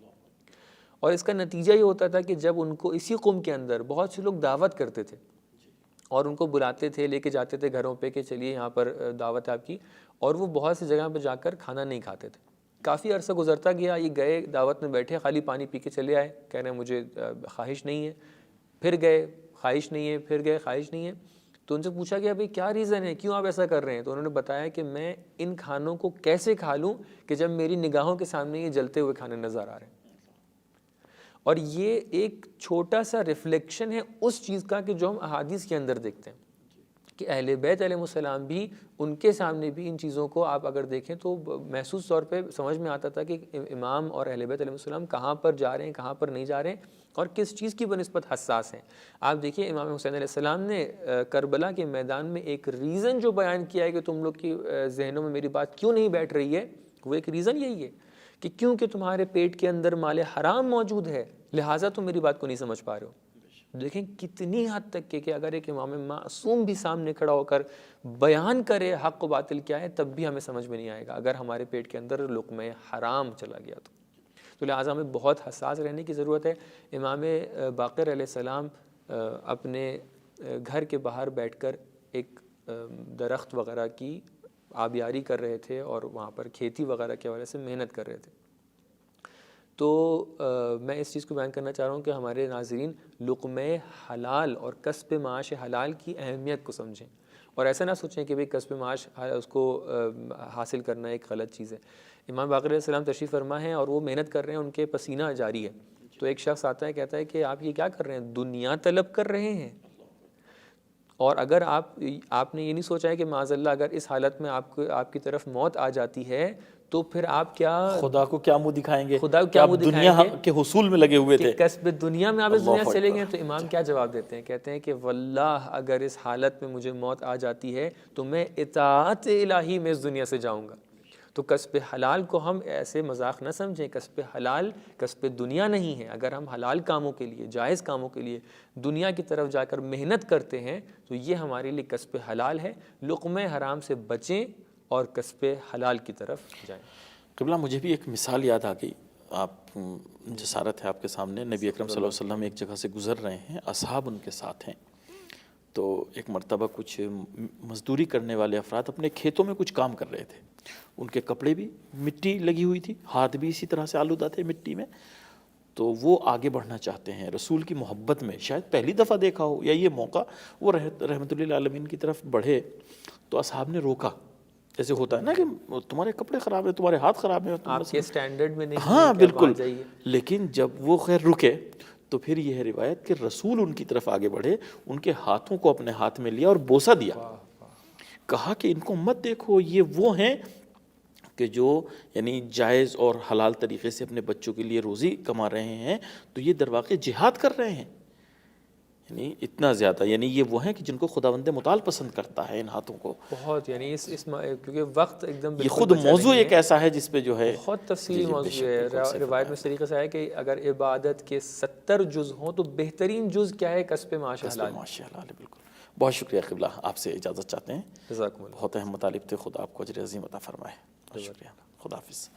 اور اس کا نتیجہ یہ ہوتا تھا کہ جب ان کو اسی قوم کے اندر بہت سے لوگ دعوت کرتے تھے اور ان کو بلاتے تھے، لے کے جاتے تھے گھروں پہ کہ چلیے یہاں پر دعوت ہے آپ کی، اور وہ بہت سی جگہ پہ جا کر کھانا نہیں کھاتے تھے۔ کافی عرصہ گزرتا گیا، یہ گئے دعوت میں بیٹھے، خالی پانی پی کے چلے آئے، کہہ رہے ہیں مجھے خواہش نہیں ہے، پھر گئے خواہش نہیں ہے، پھر گئے خواہش نہیں ہے۔ تو ان سے پوچھا گیا بھئی کیا ریزن ہے، کیوں آپ ایسا کر رہے ہیں؟ تو انہوں نے بتایا کہ میں ان کھانوں کو کیسے کھا لوں کہ جب میری نگاہوں کے سامنے یہ جلتے ہوئے کھانے نظر آ رہے ہیں۔ اور یہ ایک چھوٹا سا ریفلیکشن ہے اس چیز کا کہ جو ہم احادیث کے اندر دیکھتے ہیں کہ اہل بیت علیہ السلام بھی، ان کے سامنے بھی ان چیزوں کو آپ اگر دیکھیں تو محسوس طور پہ سمجھ میں آتا تھا کہ امام اور اہل بیت علیہ السلام کہاں پر جا رہے ہیں، کہاں پر نہیں جا رہے ہیں، اور کس چیز کی بنسبت حساس ہیں۔ آپ دیکھیے امام حسین علیہ السلام نے کربلا کے میدان میں ایک ریزن جو بیان کیا ہے کہ تم لوگ کی ذہنوں میں میری بات کیوں نہیں بیٹھ رہی ہے، وہ ایک ریزن یہی ہے کہ کیونکہ تمہارے پیٹ کے اندر مال حرام موجود ہے، لہٰذا تم میری بات کو نہیں سمجھ پا رہے ہو۔ دیکھیں کتنی حد تک کہ اگر ایک امام معصوم بھی سامنے کھڑا ہو کر بیان کرے حق و باطل کیا ہے، تب بھی ہمیں سمجھ میں نہیں آئے گا اگر ہمارے پیٹ کے اندر لقمہ حرام چلا گیا تو لہٰذا ہمیں بہت حساس رہنے کی ضرورت ہے۔ امام باقر علیہ السلام اپنے گھر کے باہر بیٹھ کر ایک درخت وغیرہ کی آبیاری کر رہے تھے اور وہاں پر کھیتی وغیرہ کے حوالے سے محنت کر رہے تھے۔ تو میں اس چیز کو بیان کرنا چاہ رہا ہوں کہ ہمارے ناظرین لقمہ حلال اور کسب معاش حلال کی اہمیت کو سمجھیں، اور ایسا نہ سوچیں کہ بھئی کسب معاش اس کو حاصل کرنا ایک غلط چیز ہے۔ امام باقر علیہ السلام تشریف فرما ہیں اور وہ محنت کر رہے ہیں، ان کے پسینہ جاری ہے، تو ایک شخص آتا ہے کہتا ہے کہ آپ یہ کیا کر رہے ہیں، دنیا طلب کر رہے ہیں؟ اور اگر آپ نے یہ نہیں سوچا ہے کہ معاذ اللہ اگر اس حالت میں آپ کی طرف موت آ جاتی ہے تو پھر آپ کیا خدا کو کیا منہ دکھائیں گے، خدا کو کیا منہ دکھائیں دنیا گے کے حصول میں لگے ہوئے تھے، کسب دنیا میں آپ اس دنیا سے چلے گئے۔ تو امام کیا جواب دیتے ہیں؟ کہتے ہیں کہ واللہ اگر اس حالت میں مجھے موت آ جاتی ہے تو میں اطاعت الہی میں اس دنیا سے جاؤں گا۔ تو کسب حلال کو ہم ایسے مذاق نہ سمجھیں، کسب حلال کسب دنیا نہیں ہے۔ اگر ہم حلال کاموں کے لیے، جائز کاموں کے لیے دنیا کی طرف جا کر محنت کرتے ہیں تو یہ ہمارے لیے کسب حلال ہے۔ لقمہ حرام سے بچیں اور کسب حلال کی طرف جائیں۔ قبلہ مجھے بھی ایک مثال یاد آ گئی، آپ جسارت ہے آپ کے سامنے، نبی اکرم صلی اللہ علیہ وسلم ایک جگہ سے گزر رہے ہیں، اصحاب ان کے ساتھ ہیں، تو ایک مرتبہ کچھ مزدوری کرنے والے افراد اپنے کھیتوں میں کچھ کام کر رہے تھے، ان کے کپڑے بھی مٹی لگی ہوئی تھی، ہاتھ بھی اسی طرح سے آلودہ تھے مٹی میں، تو وہ آگے بڑھنا چاہتے ہیں رسول کی محبت میں، شاید پہلی دفعہ دیکھا ہو یا یہ موقع، وہ رحمت اللہ عالمین کی طرف بڑھے تو اصحاب نے روکا، جیسے ہوتا ہے نا کہ تمہارے کپڑے خراب ہیں، تمہارے ہاتھ خراب ہیں، آپ کے سٹینڈرڈ میں نہیں، ہاں بالکل، لیکن جب وہ خیر رکے تو پھر یہ ہے روایت کہ رسول ان کی طرف آگے بڑھے، ان کے ہاتھوں کو اپنے ہاتھ میں لیا اور بوسہ دیا، کہا کہ ان کو مت دیکھو، یہ وہ ہیں کہ جو یعنی جائز اور حلال طریقے سے اپنے بچوں کے لیے روزی کما رہے ہیں، تو یہ در واقع جہاد کر رہے ہیں، یعنی اتنا زیادہ، یعنی یہ وہ ہیں کہ جن کو خداوند متعال پسند کرتا ہے ان ہاتھوں کو. بہت، یعنی کیونکہ وقت ایک دم یہ خود موضوع ایک ایسا ہے جس پہ جو ہے بہت تفصیلی موضوع ہے. روایت میں اس طریقے سے ہے کہ اگر عبادت کے 70 جز ہوں تو بہترین جز کیا ہے؟ کسب معاش حلال. معاش حلال. بالکل. بہت شکریہ قبلہ، آپ سے اجازت چاہتے ہیں. جزاکم اللہ. بہت اہم مطالب تھے، خدا آپ کو اجر عظیم عطا فرمائے. بہت شکریہ. خدا حافظ.